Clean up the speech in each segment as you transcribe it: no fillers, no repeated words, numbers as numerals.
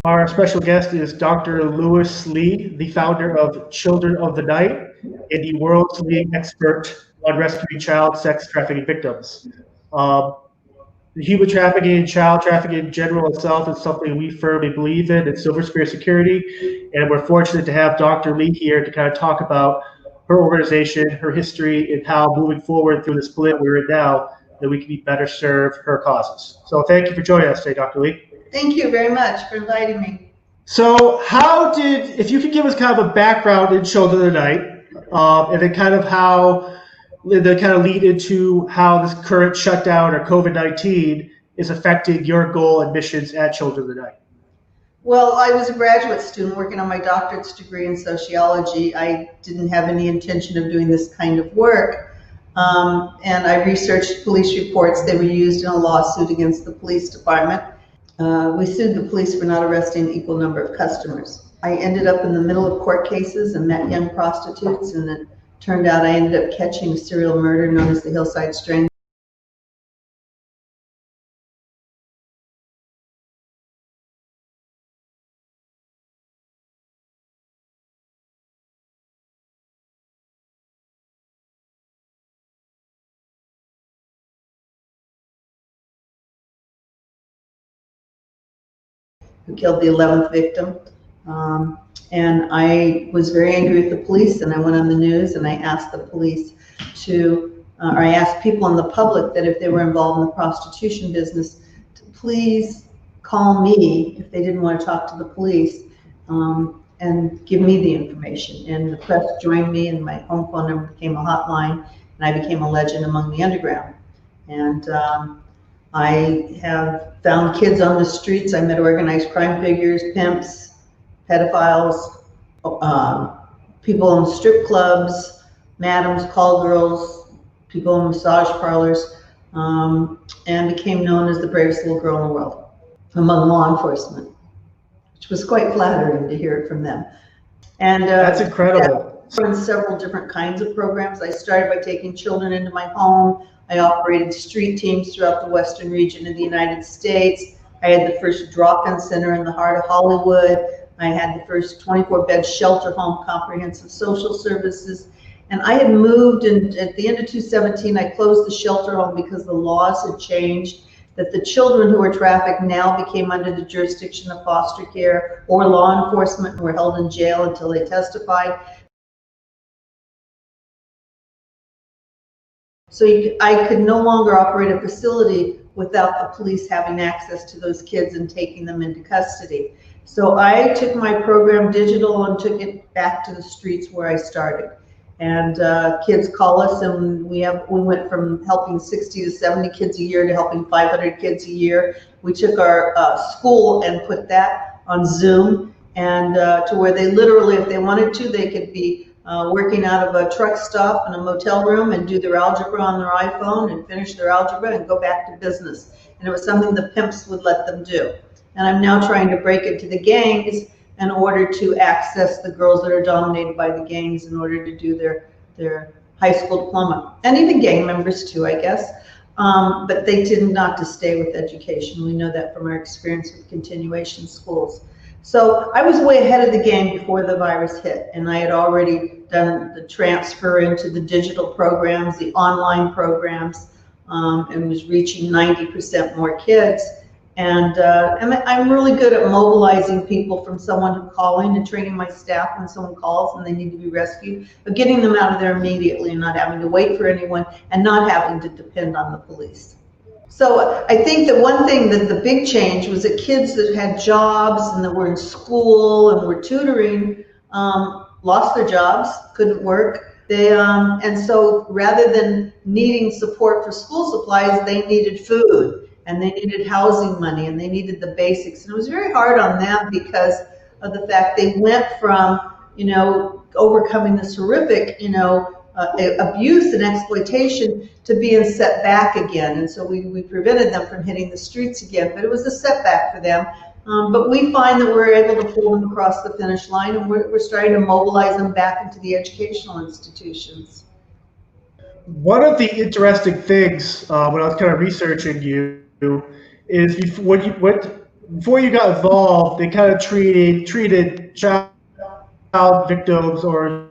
Our special guest is Dr. Lois Lee, the founder of Children of the Night and the world's leading expert on rescuing child sex trafficking victims. Um, Human trafficking and child trafficking in general itself is something we firmly believe in Silver Spear Security, and we're fortunate to have Dr. Lee here to kind of talk about her organization, her history, and how moving forward through this split we're in now, that we can be better serve her causes. So thank you for joining us today, Dr. Lee. Thank you very much for inviting me. So if you could give us kind of a background in Children of the Night, and then kind of lead into how this current shutdown or COVID-19 is affecting your goal and missions at Children of the Night. Well, I was a graduate student working on my doctorate's degree in sociology. I didn't have any intention of doing this kind of work. And I researched police reports. They were used in a lawsuit against the police department. We sued the police for not arresting an equal number of customers. I ended up in the middle of court cases and met young prostitutes, and it turned out I ended up catching a serial murder known as the Hillside Strangler. Who killed the 11th victim. And I was very angry with the police, and I went on the news and I asked the police I asked people in the public that if they were involved in the prostitution business to please call me if they didn't want to talk to the police, and give me the information. And the press joined me, and my home phone number became a hotline, and I became a legend among the underground. And I have found kids on the streets. I met organized crime figures, pimps, pedophiles, people in strip clubs, madams, call girls, people in massage parlors, and became known as the bravest little girl in the world among law enforcement, which was quite flattering to hear it from them. And that's incredible. I run several different kinds of programs. I started by taking children into my home. I operated street teams throughout the western region of the United States. I had the first drop-in center in the heart of Hollywood. I had the first 24-bed shelter home, comprehensive social services. And I had moved, and at the end of 2017, I closed the shelter home because the laws had changed, that the children who were trafficked now became under the jurisdiction of foster care or law enforcement and were held in jail until they testified. So I could no longer operate a facility without the police having access to those kids and taking them into custody. So I took my program digital and took it back to the streets where I started. And kids call us, and we went from helping 60 to 70 kids a year to helping 500 kids a year. We took our school and put that on Zoom, and to where they literally, if they wanted to, they could be working out of a truck stop in a motel room and do their algebra on their iPhone and finish their algebra and go back to business. And it was something the pimps would let them do. And I'm now trying to break into the gangs in order to access the girls that are dominated by the gangs in order to do their high school diploma. And even gang members too, I guess. But they tend not to stay with education. We know that from our experience with continuation schools. So I was way ahead of the game before the virus hit, and I had already done the transfer into the digital programs, the online programs, and was reaching 90% more kids. And I'm really good at mobilizing people from someone who's calling and training my staff when someone calls and they need to be rescued, but getting them out of there immediately and not having to wait for anyone and not having to depend on the police. So I think that one thing that the big change was that kids that had jobs and that were in school and were tutoring lost their jobs, couldn't work. And so rather than needing support for school supplies, they needed food and they needed housing money and they needed the basics. And it was very hard on them because of the fact they went from, overcoming this horrific, abuse and exploitation to being set back again. And so we prevented them from hitting the streets again, but it was a setback for them. But we find that we're able to pull them across the finish line, and we're starting to mobilize them back into the educational institutions. One of the interesting things when I was kind of researching you is before you got involved, they kind of treated child victims or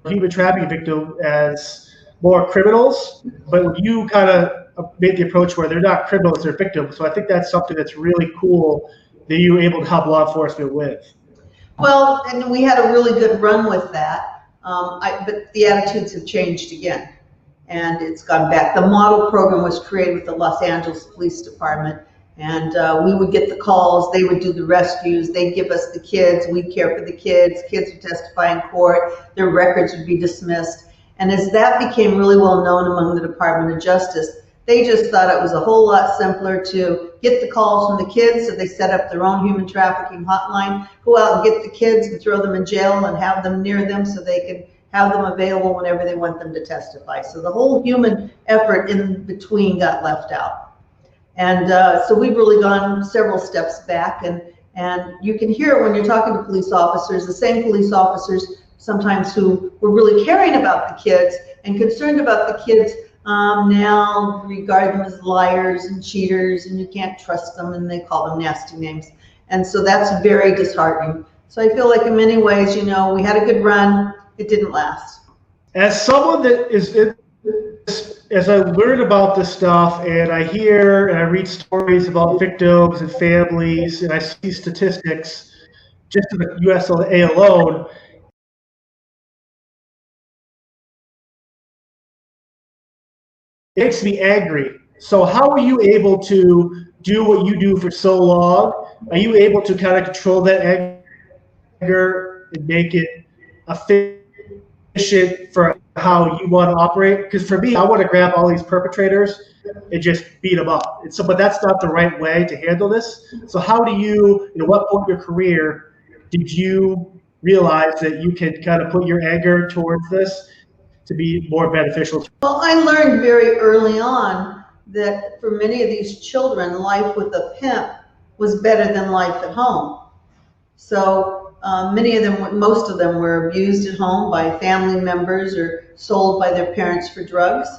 human trafficking victims as more criminals, but you kind of made the approach where they're not criminals, they're victims. So I think that's something that's really cool that you were able to help law enforcement with. Well, and we had a really good run with that, but the attitudes have changed again, and it's gone back. The model program was created with the Los Angeles Police Department, and we would get the calls, they would do the rescues, they'd give us the kids, we'd care for the kids would testify in court, their records would be dismissed. And as that became really well known among the Department of Justice, they just thought it was a whole lot simpler to get the calls from the kids, so they set up their own human trafficking hotline, go out and get the kids and throw them in jail and have them near them so they can have them available whenever they want them to testify. So the whole human effort in between got left out. And so we've really gone several steps back, and you can hear it when you're talking to police officers, the same police officers sometimes who were really caring about the kids and concerned about the kids now regard them as liars and cheaters, and you can't trust them, and they call them nasty names. And so that's very disheartening. So I feel like in many ways, you know, we had a good run, it didn't last. As someone that is in, as I learn about this stuff and I hear and I read stories about victims and families and I see statistics just in the USA alone, it makes me angry. So how are you able to do what you do for so long? Are you able to kind of control that anger and make it efficient for how you want to operate? Because for me, I want to grab all these perpetrators and just beat them up. And so, but that's not the right way to handle this. So how do you, at what point in your career did you realize that you could kind of put your anger towards this to be more beneficial? Well, I learned very early on that for many of these children, life with a pimp was better than life at home. So many of them, most of them were abused at home by family members or sold by their parents for drugs.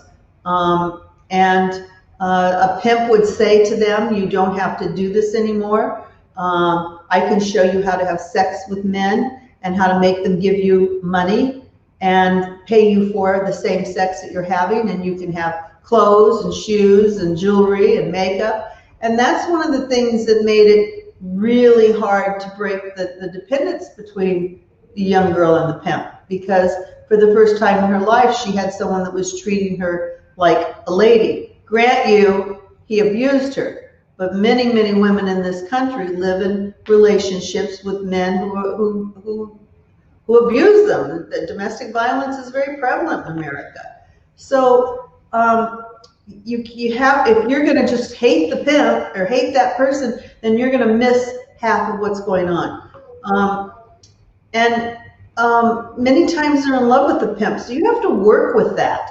And a pimp would say to them, you don't have to do this anymore. I can show you how to have sex with men and how to make them give you money and pay you for the same sex that you're having, and you can have clothes and shoes and jewelry and makeup. And that's one of the things that made it really hard to break the dependence between the young girl and the pimp, because for the first time in her life, she had someone that was treating her like a lady. Grant you, he abused her, but many, many women in this country live in relationships with men who abuse them. The domestic violence is very prevalent in America. So you have, if you're going to just hate the pimp or hate that person, then you're going to miss half of what's going on. Many times they're in love with the pimp, so you have to work with that.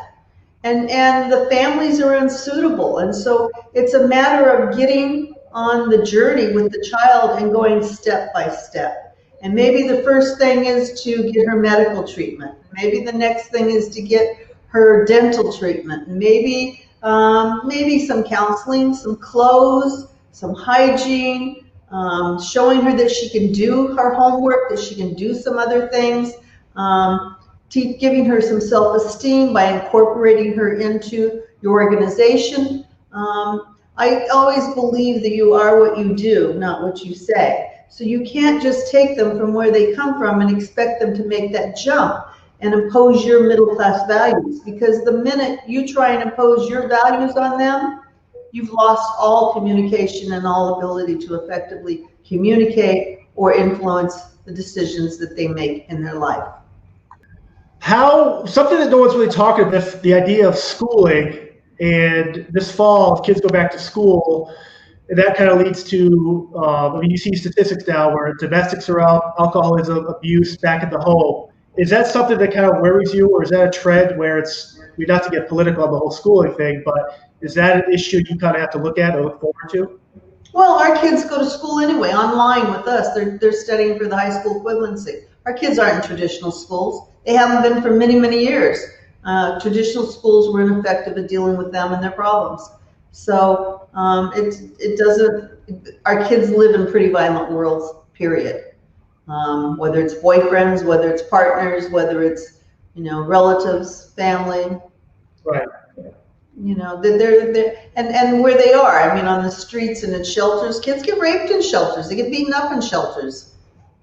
And the families are unsuitable, and so it's a matter of getting on the journey with the child and going step by step. And maybe the first thing is to get her medical treatment. Maybe the next thing is to get her dental treatment. Maybe some counseling, some clothes, some hygiene, showing her that she can do her homework, that she can do some other things, giving her some self-esteem by incorporating her into your organization. I always believe that you are what you do, not what you say. So you can't just take them from where they come from and expect them to make that jump and impose your middle-class values, because the minute you try and impose your values on them, you've lost all communication and all ability to effectively communicate or influence the decisions that they make in their life. Something that no one's really talking about, the idea of schooling, and this fall, if kids go back to school, and that kind of leads to, you see statistics now where domestics are out, alcoholism, abuse back in the home. Is that something that kind of worries you, or is that a trend where not to get political on the whole schooling thing, but is that an issue you kind of have to look at or look forward to? Well, our kids go to school anyway, online with us. They're studying for the high school equivalency. Our kids aren't in traditional schools. They haven't been for many, many years. Traditional schools were ineffective at dealing with them and their problems. So it doesn't our kids live in pretty violent worlds, period. Whether it's boyfriends, whether it's partners, whether it's, relatives, family. Right. And where they are. I mean, on the streets and in shelters, kids get raped in shelters. They get beaten up in shelters.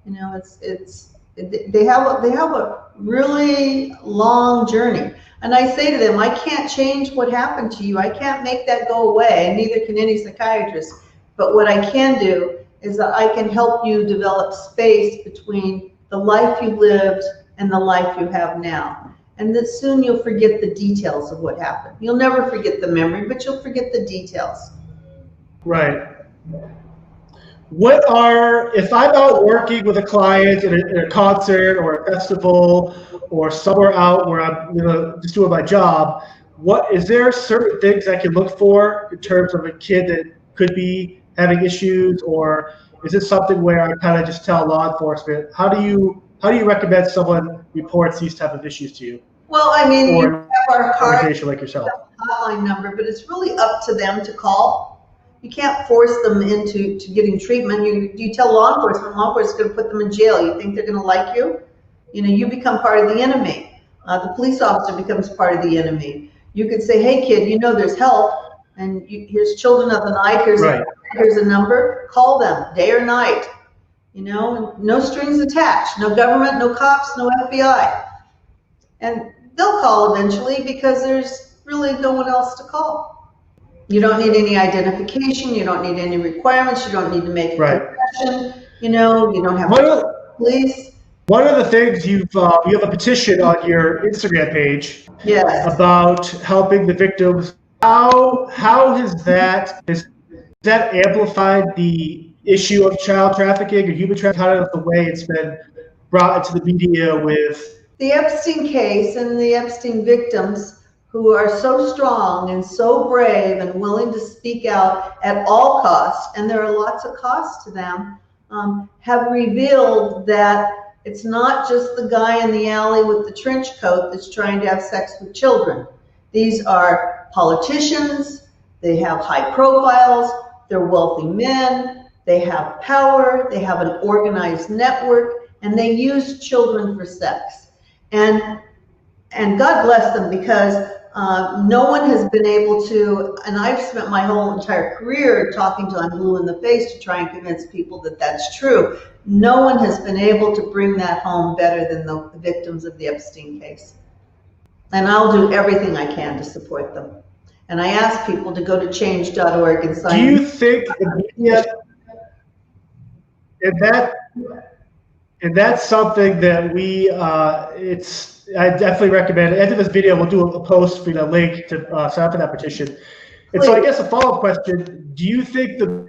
They have a really long journey. And I say to them, I can't change what happened to you. I can't make that go away, and neither can any psychiatrist. But what I can do is that I can help you develop space between the life you lived and the life you have now. And that soon you'll forget the details of what happened. You'll never forget the memory, but you'll forget the details. Right. If I'm out working with a client in a concert or a festival or somewhere out where I'm just doing my job, is there certain things I can look for in terms of a kid that could be having issues, or is it something where I kind of just tell law enforcement? How do you recommend someone reports these type of issues to you? Well, I mean, you have our organization like yourself. Hotline number, but it's really up to them to call. You can't force them into getting treatment. You tell law enforcement is going to put them in jail. You think they're going to like you? You become part of the enemy. The police officer becomes part of the enemy. You could say, hey kid, there's help, and here's Children of the Night. Here's a number. Call them day or night. No strings attached. No government, no cops, no FBI. And they'll call eventually because there's really no one else to call. You don't need any identification. You don't need any requirements. You don't need to make a confession. You don't have to police. One of the things you have a petition on your Instagram page. Yes. About helping the victims. How has that amplified the issue of child trafficking or human trafficking? Kind of the way it's been brought into the media with the Epstein case and the Epstein victims, who are so strong and so brave and willing to speak out at all costs, and there are lots of costs to them, have revealed that it's not just the guy in the alley with the trench coat that's trying to have sex with children. These are politicians, they have high profiles, they're wealthy men, they have power, they have an organized network, and they use children for sex. And God bless them, because no one has been able to, and I've spent my whole entire career talking till I'm blue in the face to try and convince people that that's true. No one has been able to bring that home better than the victims of the Epstein case. And I'll do everything I can to support them. And I ask people to go to change.org and sign. Do you think the media, and that's something that I definitely recommend. At the end of this video, we'll do a post for the link to sign up for that petition. And so I guess a follow-up question, do you think the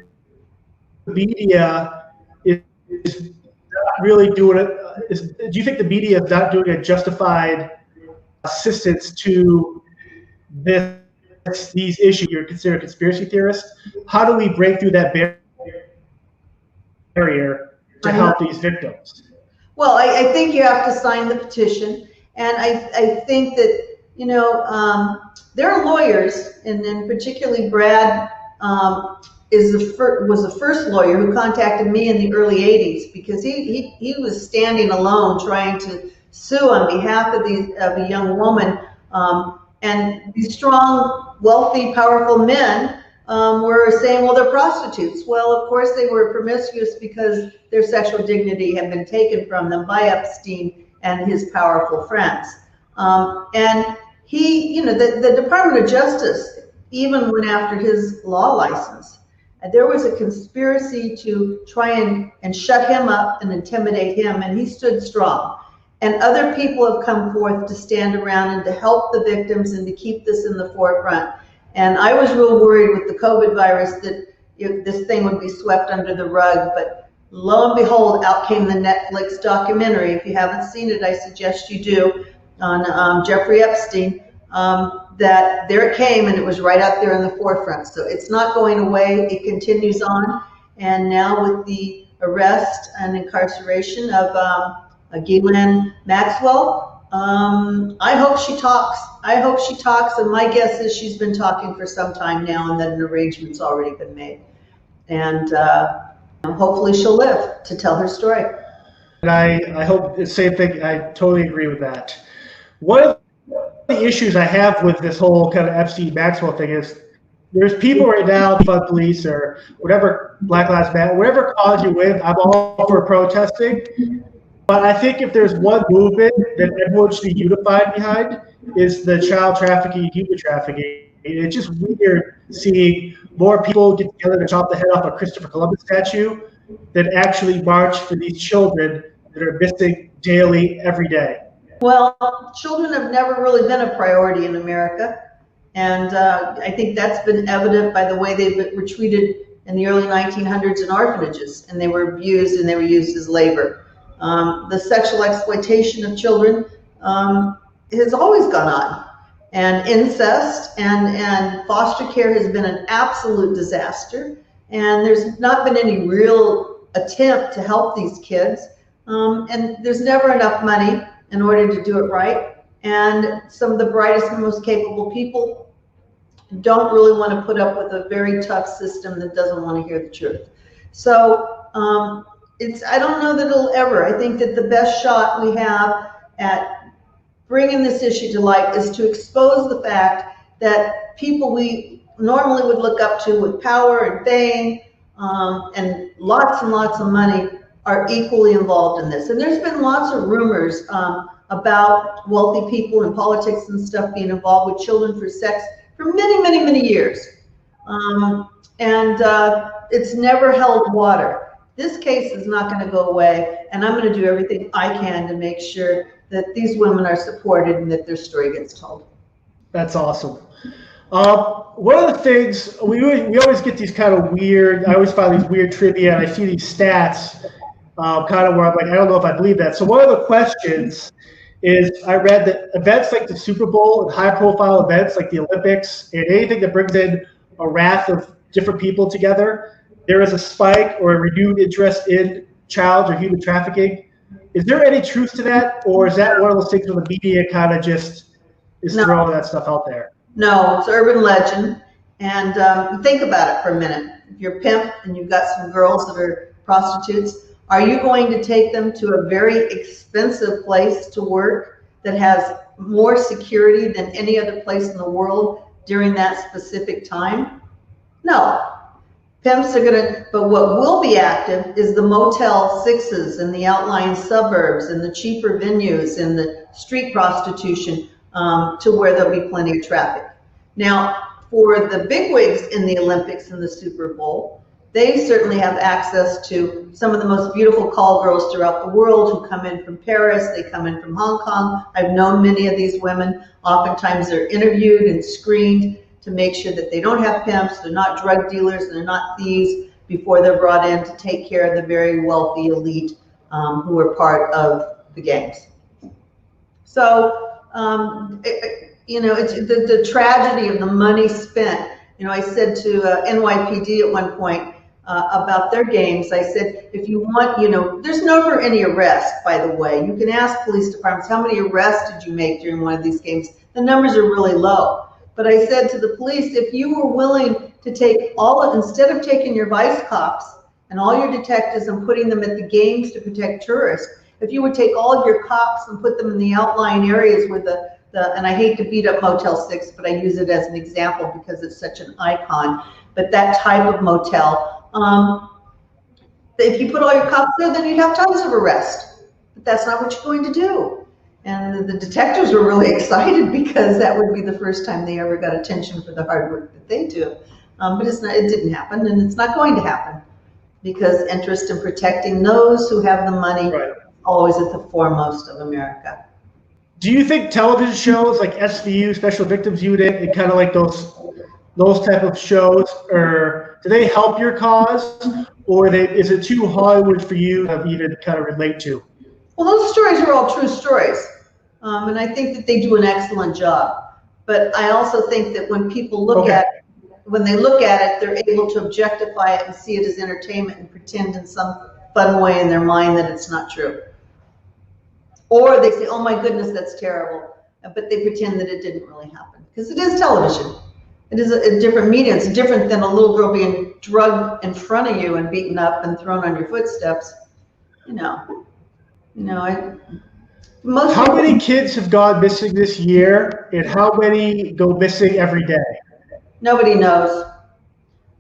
media is not really doing it? Do you think the media is not doing a justified assistance to these issues you're considered a conspiracy theorist? How do we break through that barrier to help these victims? Well, I think you have to sign the petition, and I think that there are lawyers, and particularly Brad was the first lawyer who contacted me in the early '80s, because he was standing alone trying to sue on behalf of a young woman, and these strong, wealthy, powerful men were saying, well, they're prostitutes. Well, of course they were promiscuous because their sexual dignity had been taken from them by Epstein and his powerful friends. And the Department of Justice even went after his law license. There was a conspiracy to try and shut him up and intimidate him, and he stood strong. And other people have come forth to stand around and to help the victims and to keep this in the forefront. And I was real worried with the COVID virus that this thing would be swept under the rug, but lo and behold, out came the Netflix documentary. If you haven't seen it, I suggest you do, on Jeffrey Epstein. That there it came, and it was right out there in the forefront. So it's not going away, it continues on. And now with the arrest and incarceration of Ghislaine Maxwell, I hope she talks. And my guess is she's been talking for some time now, and that an arrangement's already been made. And hopefully she'll live to tell her story. And I hope the same thing. I totally agree with that. One of the issues I have with this whole kind of Epstein Maxwell thing is there's people right now, defund police or whatever, Black Lives Matter, whatever cause you're with, I'm all for protesting. But I think if there's one movement that everyone should be unified behind is the child trafficking, human trafficking. It's just weird seeing more people get together to chop the head off a Christopher Columbus statue than actually march for these children that are missing daily, every day. Well, children have never really been a priority in America. And I think that's been evident by the way they were treated in the early 1900s in orphanages, and they were abused and they were used as labor. The sexual exploitation of children has always gone on. And incest and foster care has been an absolute disaster. And there's not been any real attempt to help these kids. And there's never enough money in order to do it right. And some of the brightest and most capable people don't really want to put up with a very tough system that doesn't want to hear the truth. So I don't know that it'll ever. I think that the best shot we have at bringing this issue to light is to expose the fact that people we normally would look up to with power and fame and lots of money are equally involved in this. And there's been lots of rumors about wealthy people in politics and stuff being involved with children for sex for many years. It's never held water. This case is not going to go away, and I'm going to do everything I can to make sure that these women are supported and that their story gets told. That's awesome. One of the things, we always get these kind of weird, I always find these weird trivia, and I see these stats kind of where I'm like, I don't know if I believe that. So one of the questions is, I read that events like the Super Bowl and high-profile events like the Olympics and anything that brings in a raft of different people together, there is a spike or a renewed interest in child or human trafficking. Is there any truth to that, or is that one of those things where the media kind of just is throwing that stuff out there? No, it's urban legend. And think about it for a minute. If you're a pimp and you've got some girls that are prostitutes, are you going to take them to a very expensive place to work that has more security than any other place in the world during that specific time? No. Pimps are gonna, but what will be active is the Motel 6s in the outlying suburbs and the cheaper venues and the street prostitution to where there'll be plenty of traffic. Now, for the bigwigs in the Olympics and the Super Bowl, they certainly have access to some of the most beautiful call girls throughout the world who come in from Paris, they come in from Hong Kong. I've known many of these women. Oftentimes they're interviewed and screened to make sure that they don't have pimps, they're not drug dealers, they're not thieves before they're brought in to take care of the very wealthy elite who are part of the gangs. So, it's the tragedy of the money spent. I said to NYPD at one point about their games, I said, if you want, there's never any arrest, by the way. You can ask police departments, how many arrests did you make during one of these games? The numbers are really low. But I said to the police, if you were willing to take instead of taking your vice cops and all your detectives and putting them at the games to protect tourists, if you would take all of your cops and put them in the outlying areas where and I hate to beat up Motel 6, but I use it as an example because it's such an icon, but that type of motel, if you put all your cops there, then you'd have tons of arrests. But that's not what you're going to do. And the detectives were really excited because that would be the first time they ever got attention for the hard work that they do. But it didn't happen, and it's not going to happen because interest in protecting those who have the money is always at the foremost of America. Do you think television shows like SVU, Special Victims Unit, and kind of like those type of shows, or do they help your cause, or is it too Hollywood for you to even kind of relate to? Well, those stories are all true stories, and I think that they do an excellent job. But I also think that when people look at it, they're able to objectify it and see it as entertainment and pretend in some fun way in their mind that it's not true. Or they say, oh my goodness, that's terrible. But they pretend that it didn't really happen. Because it is television. It is a different medium. It's different than a little girl being drugged in front of you and beaten up and thrown on your footsteps, How many kids have gone missing this year, and how many go missing every day? Nobody knows.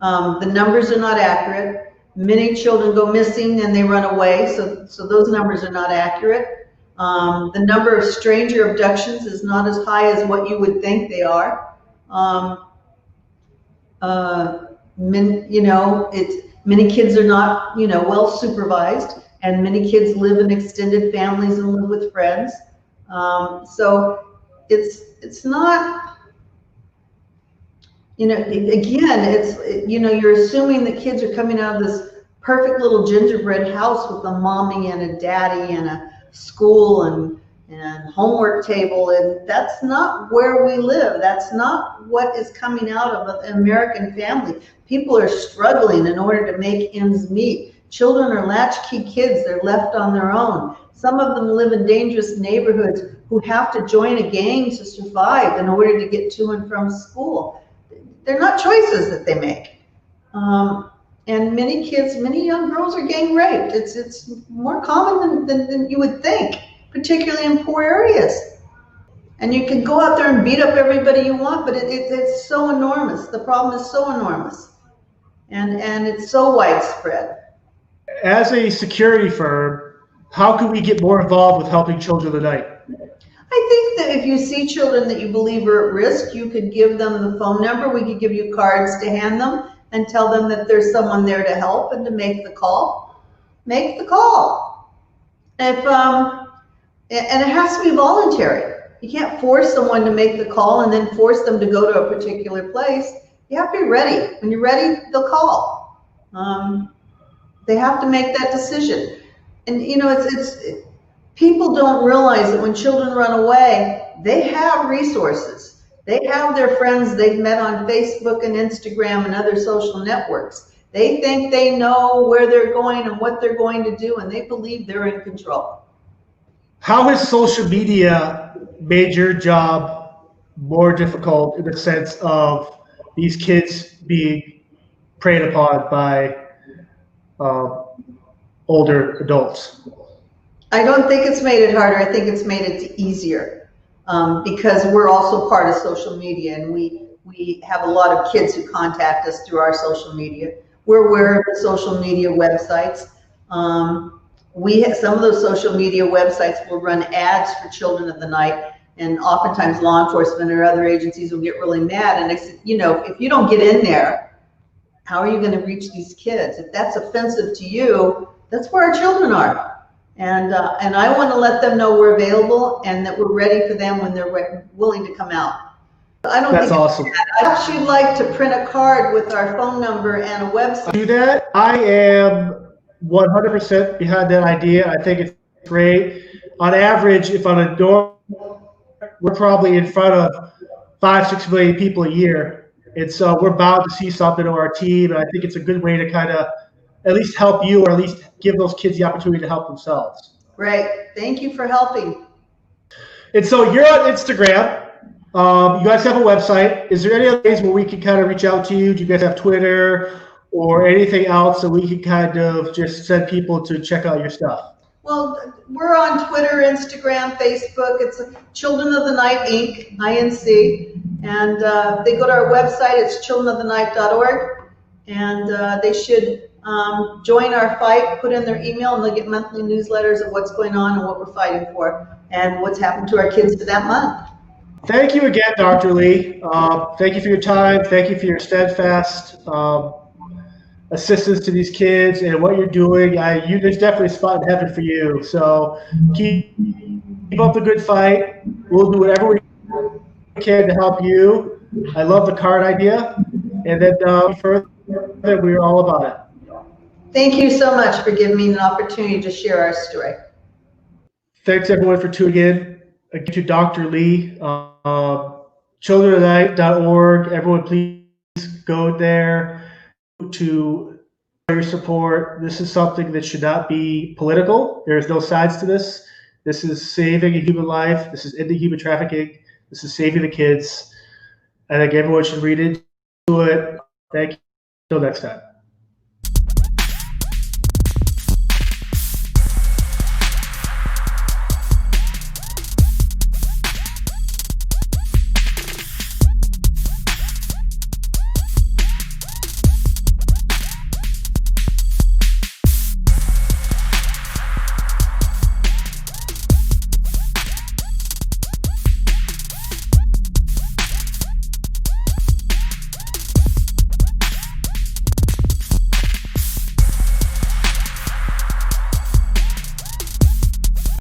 The numbers are not accurate. Many children go missing and they run away, so those numbers are not accurate. The number of stranger abductions is not as high as what you would think they are. Many kids are not, well supervised, and many kids live in extended families and live with friends. So it's not, again, you're assuming that kids are coming out of this perfect little gingerbread house with a mommy and a daddy and a school and homework table, and that's not where we live. That's not what is coming out of an American family. People are struggling in order to make ends meet. Children are latchkey kids. They're left on their own. Some of them live in dangerous neighborhoods who have to join a gang to survive in order to get to and from school. They're not choices that they make. And many young girls are gang raped. It's more common than you would think, particularly in poor areas. And you can go out there and beat up everybody you want, but it's so enormous. The problem is so enormous. And it's so widespread. As a security firm, how can we get more involved with helping Children of the Night? I think that if you see children that you believe are at risk, you could give them the phone number. We could give you cards to hand them and tell them that there's someone there to help and to make the call. Make the call. And it has to be voluntary. You can't force someone to make the call and then force them to go to a particular place. You have to be ready. When you're ready, they'll call. They have to make that decision. And people don't realize that when children run away, they have resources. They have their friends they've met on Facebook and Instagram and other social networks. They think they know where they're going and what they're going to do, and they believe they're in control. How has social media made your job more difficult in the sense of these kids being preyed upon by older adults? I don't think it's made it harder. I think it's made it easier because we're also part of social media, and we have a lot of kids who contact us through our social media. We're aware of the social media websites. Some of those social media websites will run ads for Children of the Night, and oftentimes law enforcement or other agencies will get really mad. And I said, if you don't get in there, how are you going to reach these kids? If that's offensive to you, that's where our children are. And I want to let them know we're available and that we're ready for them when they're willing to come out. That's awesome. If you'd like to print a card with our phone number and a website. Do that. I am 100% behind that idea. I think it's great. On average, if on a door, we're probably in front of 5-6 million people a year. And so we're bound to see something to our team. And I think it's a good way to kind of at least help you, or at least give those kids the opportunity to help themselves. Great. Thank you for helping. And so you're on Instagram. You guys have a website. Is there any other ways where we can kind of reach out to you? Do you guys have Twitter or anything else that we can kind of just send people to check out your stuff? Well, we're on Twitter, Instagram, Facebook. It's Children of the Night, Inc., INC. And they go to our website. It's childrenofthenight.org. And they should join our fight, put in their email, and they'll get monthly newsletters of what's going on and what we're fighting for and what's happened to our kids for that month. Thank you again, Dr. Lee. Thank you for your time. Thank you for your steadfast assistance to these kids and what you're doing. There's definitely a spot in heaven for you. So keep up the good fight. We'll do whatever we can to help you. I love the card idea. And then further, we're all about it. Thank you so much for giving me an opportunity to share our story. Thanks, everyone, for tuning in. Again, to Dr. Lee, childrenofthenight.org. Everyone, please go there to your support. This is something that should not be political. There's no sides to this. This is saving a human life. This is ending human trafficking. This is saving the kids. I think everyone should read into it. Thank you. Until next time.